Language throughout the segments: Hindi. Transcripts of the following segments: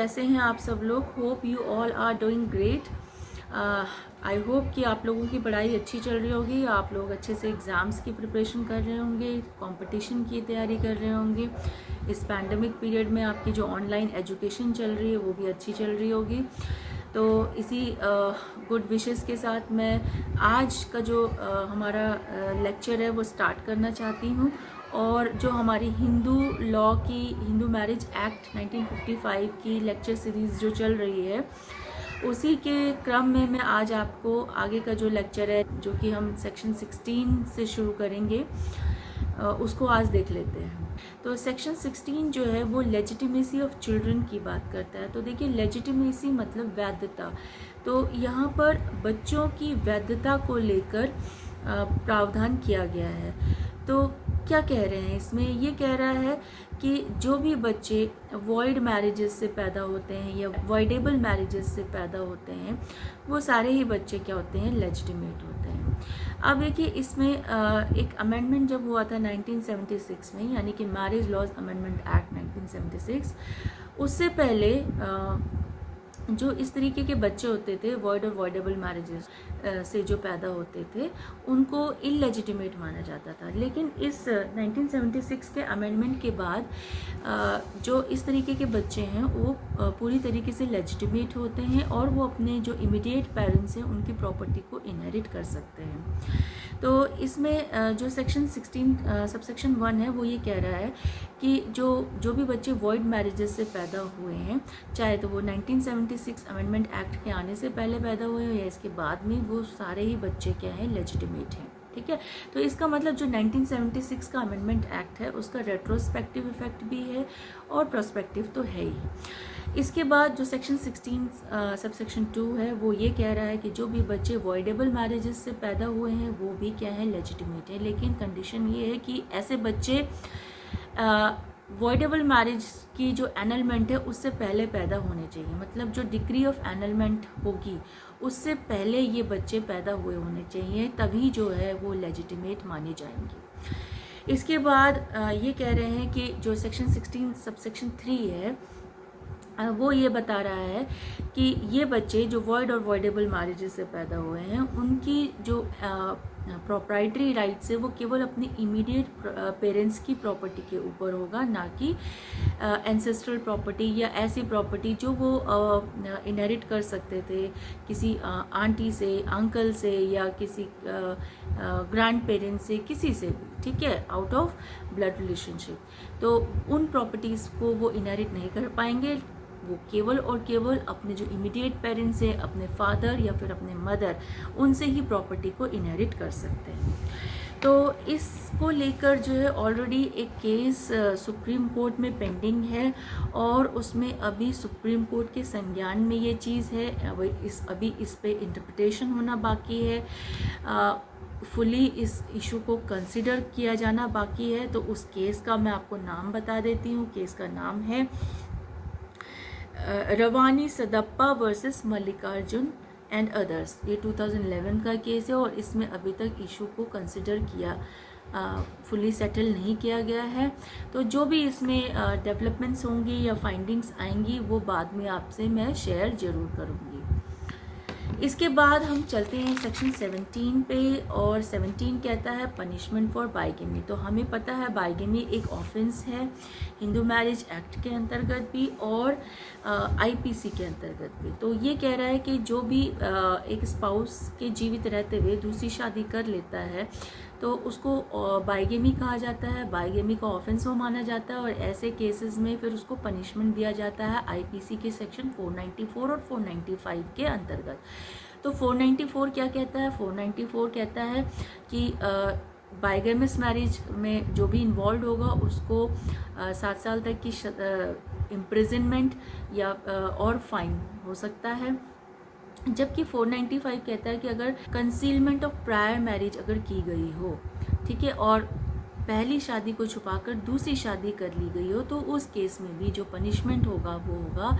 कैसे हैं आप सब लोग? Hope you all are doing great. I hope कि आप लोगों की पढ़ाई अच्छी चल रही होगी, आप लोग अच्छे से एग्ज़ाम्स की प्रिपरेशन कर रहे होंगे, कंपटीशन की तैयारी कर रहे होंगे। इस पैंडमिक पीरियड में आपकी जो ऑनलाइन एजुकेशन चल रही है वो भी अच्छी चल रही होगी। तो इसी गुड विशेस के साथ मैं आज का जो हमारा लेक्चर है वो स्टार्ट करना चाहती हूँ। और जो हमारी हिंदू लॉ की, हिंदू मैरिज एक्ट 1955 की लेक्चर सीरीज़ जो चल रही है, उसी के क्रम में मैं आज आपको आगे का जो लेक्चर है, जो कि हम सेक्शन 16 से शुरू करेंगे, उसको आज देख लेते हैं। तो सेक्शन 16 जो है वो लेजिटिमेसी ऑफ चिल्ड्रन की बात करता है। तो देखिए, लेजिटिमेसी मतलब वैधता। तो यहाँ पर बच्चों की वैधता को लेकर प्रावधान किया गया है। तो क्या कह रहे हैं इसमें? ये कह रहा है कि जो भी बच्चे वॉइड मैरिजेस से पैदा होते हैं या वॉइडेबल मैरिजेस से पैदा होते हैं, वो सारे ही बच्चे क्या होते हैं? लेजिटिमेट होते हैं। अब देखिए, इसमें एक अमेंडमेंट जब हुआ था 1976 में, यानी कि मैरिज लॉज अमेंडमेंट एक्ट 1976, उससे पहले जो इस तरीके के बच्चे होते थे वॉइड और वॉइडेबल मैरिजेस से जो पैदा होते थे, उनको इलेजिटिमेट माना जाता था। लेकिन इस 1976 के अमेंडमेंट के बाद जो इस तरीके के बच्चे हैं वो पूरी तरीके से लेजिटिमेट होते हैं और वो अपने जो इमीडिएट पेरेंट्स हैं उनकी प्रॉपर्टी को इनहेरिट कर सकते हैं। तो इसमें जो सेक्शन 16 सबसेक्शन 1 है वो ये कह रहा है कि जो भी बच्चे वॉइड मैरिजेस से पैदा हुए हैं, चाहे तो वो 1976 अमेंडमेंट एक्ट के आने से पहले पैदा हुए हैं या इसके बाद में, वो सारे ही बच्चे क्या हैं? लेजिटिमेट हैं। ठीक है। तो इसका मतलब जो 1976 का अमेंडमेंट एक्ट है उसका रेट्रोस्पेक्टिव इफेक्ट भी है और प्रोस्पेक्टिव तो है ही। इसके बाद जो सेक्शन 16 सबसेक्शन 2 है वो ये कह रहा है कि जो भी बच्चे वॉइडेबल मैरिजेस से पैदा हुए हैं वो भी क्या है? लेजिटिमेट है। लेकिन कंडीशन ये है कि ऐसे बच्चे वॉइडेबल मैरिज की जो एनलमेंट है उससे पहले पैदा होने चाहिए। मतलब जो डिग्री ऑफ एनलमेंट होगी उससे पहले ये बच्चे पैदा हुए होने चाहिए, तभी जो है वो लेजिटिमेट माने जाएंगे। इसके बाद ये कह रहे हैं कि जो सेक्शन 16 सबसेक्शन 3 है वो ये बता रहा है कि ये बच्चे जो वॉइड और वॉइडेबल मैरिजेस से पैदा हुए हैं उनकी जो प्रॉपर्टी राइट्स है वो केवल अपनी इमीडिएट पेरेंट्स की प्रॉपर्टी के ऊपर होगा, ना कि एंसेस्ट्रल प्रॉपर्टी या ऐसी प्रॉपर्टी जो वो इनहेरिट कर सकते थे किसी आंटी से, अंकल से या किसी ग्रैंड पेरेंट्स से, किसी से भी। ठीक है, आउट ऑफ ब्लड रिलेशनशिप। तो उन प्रॉपर्टीज़ को वो इनहेरिट नहीं कर पाएंगे। वो केवल और केवल अपने जो इमीडिएट पेरेंट्स हैं, अपने फादर या फिर अपने मदर, उनसे ही प्रॉपर्टी को इनहेरिट कर सकते हैं। तो इसको लेकर जो है ऑलरेडी एक केस सुप्रीम कोर्ट में पेंडिंग है और उसमें अभी सुप्रीम कोर्ट के संज्ञान में ये चीज़ है। अभी इस पे इंटरप्रिटेशन होना बाकी है, फुली इस इशू को कंसिडर किया जाना बाकी है। तो उस केस का मैं आपको नाम बता देती हूँ। केस का नाम है रवानी सदप्पा वर्सेस मल्लिकार्जुन एंड अदर्स। ये 2011 का केस है और इसमें अभी तक इशू को कंसिडर किया, फुली सेटल नहीं किया गया है। तो जो भी इसमें डेवलपमेंट्स होंगी या फाइंडिंग्स आएंगी वो बाद में आपसे मैं शेयर ज़रूर करूँगी। इसके बाद हम चलते हैं सेक्शन 17 पे, और 17 कहता है पनिशमेंट फॉर बाइगेमी। तो हमें पता है बाइगेमी एक ऑफेंस है हिंदू मैरिज एक्ट के अंतर्गत भी और आईपीसी के अंतर्गत भी। तो ये कह रहा है कि जो भी एक स्पाउस के जीवित रहते हुए दूसरी शादी कर लेता है तो उसको बाइगेमी कहा जाता है, बाइगेमी का ऑफेंस वो माना जाता है और ऐसे केसेस में फिर उसको पनिशमेंट दिया जाता है आईपीसी के सेक्शन 494 और 495 के अंतर्गत। तो 494 क्या कहता है? 494 कहता है कि बाइगेमस मैरिज में जो भी इन्वॉल्व होगा उसको 7 साल तक की इम्प्रिजनमेंट या और फाइन हो सकता है। जबकि 495 कहता है कि अगर कंसीलमेंट ऑफ प्रायर मैरिज अगर की गई हो, ठीक है, और पहली शादी को छुपाकर दूसरी शादी कर ली गई हो, तो उस केस में भी जो पनिशमेंट होगा वो होगा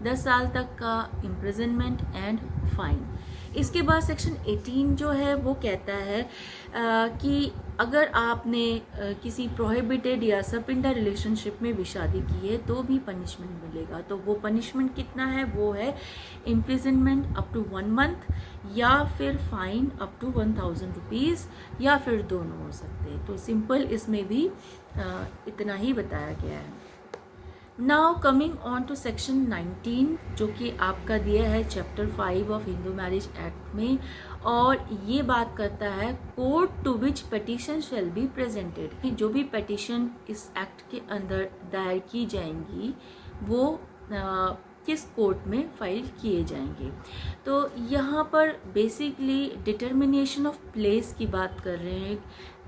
10 साल तक का इम्प्रिजनमेंट एंड फाइन। इसके बाद सेक्शन 18 जो है वो कहता है कि अगर आपने किसी प्रोहिबिटेड या सपिंडा रिलेशनशिप में भी शादी की है तो भी पनिशमेंट मिलेगा। तो वो पनिशमेंट कितना है, वो है इम्प्रिजनमेंट अप टू 1 मंथ या फिर फाइन अप टू 1000 रुपीज़ या फिर दोनों हो सकते हैं। तो सिंपल इसमें भी इतना ही बताया गया है। Now coming on to section 19 जो कि आपका दिया है chapter 5 of Hindu marriage act में, और ये बात करता है court to which petition shall be presented. जो भी पेटिशन इस एक्ट के अंदर दायर की जाएंगी वो किस कोर्ट में फाइल किए जाएंगे। तो यहाँ पर बेसिकली डिटर्मिनेशन ऑफ प्लेस की बात कर रहे हैं।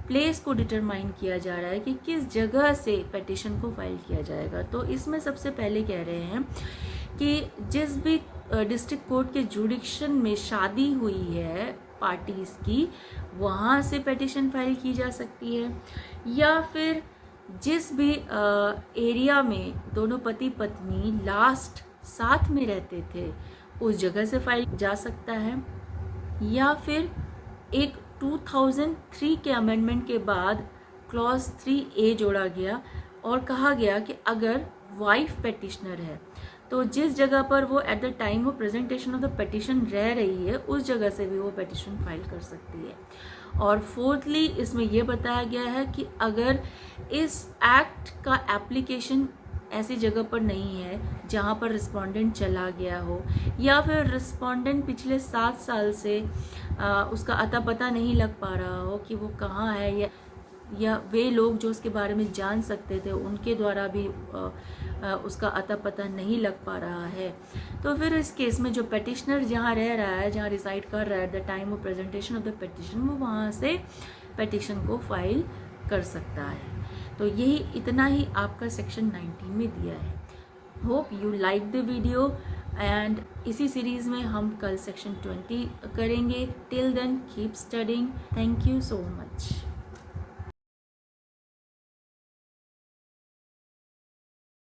प्लेस को डिटरमाइन किया जा रहा है कि किस जगह से पेटिशन को फाइल किया जाएगा। तो इसमें सबसे पहले कह रहे हैं कि जिस भी डिस्ट्रिक्ट कोर्ट के जुडिक्शन में शादी हुई है पार्टीज़ की, वहाँ से पेटिशन फाइल की जा सकती है, या फिर जिस भी एरिया में दोनों पति पत्नी लास्ट साथ में रहते थे उस जगह से फाइल जा सकता है, या फिर एक 2003 के अमेंडमेंट के बाद क्लॉज 3A जोड़ा गया और कहा गया कि अगर वाइफ पेटिशनर है तो जिस जगह पर वो at the time of presentation of the petition रह रही है उस जगह से भी वो पेटिशन फाइल कर सकती है। और फोर्थली इसमें यह बताया गया है कि अगर इस एक्ट का एप्लीकेशन ऐसी जगह पर नहीं है जहाँ पर रिस्पोंडेंट चला गया हो, या फिर रिस्पोंडेंट पिछले 7 साल से उसका अता पता नहीं लग पा रहा हो कि वो कहाँ है, या वे लोग जो उसके बारे में जान सकते थे उनके द्वारा भी उसका अता पता नहीं लग पा रहा है, तो फिर इस केस में जो पेटिशनर जहाँ रह रहा है, जहाँ रिसाइड कर रहा है at the time of presentation of the petition, वो वहाँ से पेटिशन को फाइल कर सकता है। तो यही इतना ही आपका सेक्शन 19 में दिया है। Hope you like the video and इसी सीरीज़ में हम कल सेक्शन 20 करेंगे। Till then keep studying. Thank you so much.